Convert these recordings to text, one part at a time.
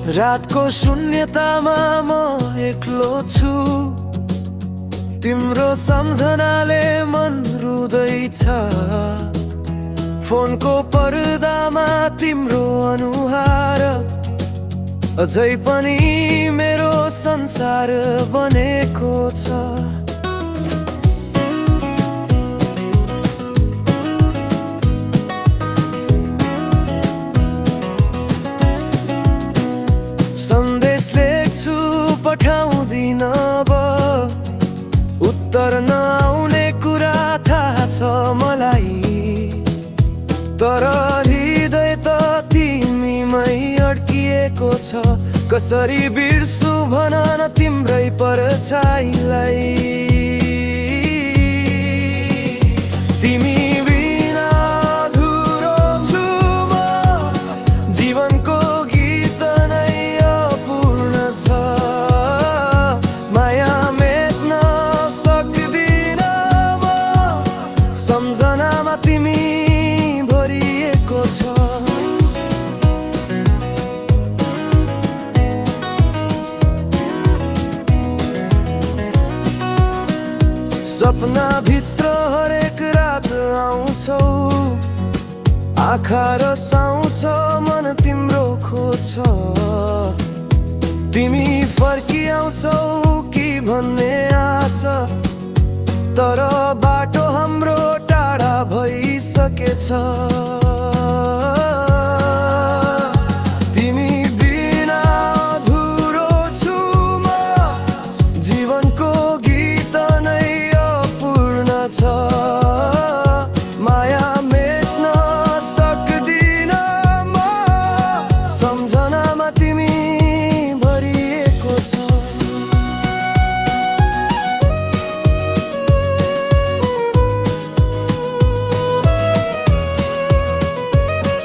रातको शून्यतामा म एक्लो छु, तिम्रो सम्झनाले मन रुँदैछ। फोनको पर्दामा तिम्रो अनुहार अझै पनि मेरो संसार बनेको छ। सन्देश लेख्छु पठाउँदिन अब, उत्तर नआउने कुरा थाहा छ मलाई, तर हृदय त तिमीमै अड्किएको छ। कसरी बिर्सु भन न तिम्रै परछाइलाई, तिमी बिना अधुरो छु म, जीवनको गीत नै अपूर्ण छ। माया मेट्न सक्दिन म, सम्झनामा तिमी भरिएको छ। सपना भित्र हरेक रात आउँछौ, आँखा रसाउँछ मन तिम्रो खोज्छ। तिमी फर्किआउँछौ कि भन्ने आशा, तर बाटो हाम्रो टाढा भइसकेछ। तिमी बिना अधुरो छु म, जीवनको गीत नै अपूर्ण छ। माया मेट्न सक्दिन म, सम्झनामा तिमी भरिएको छ।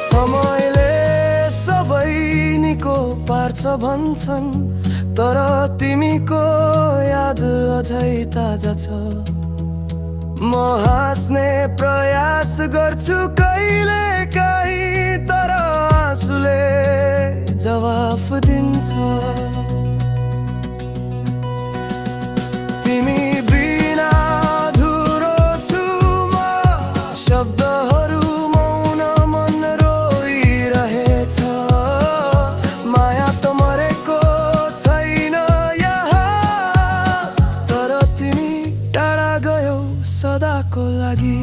समयले सबै निको पार्छ भन्छन्, तर तिमीको याद अझै ताजा छ। म हाँस्ने प्रयास गर्छु कहिले काहीँ, तर आँसुले जवाफ दिन्छ। तिमी बिना अधुरो छु म, शब्दहरू मौन मन रोइरहेछ। माया त मरेको छैन यहाँ, तर तिमी टाढा गयौ सदाको लागि।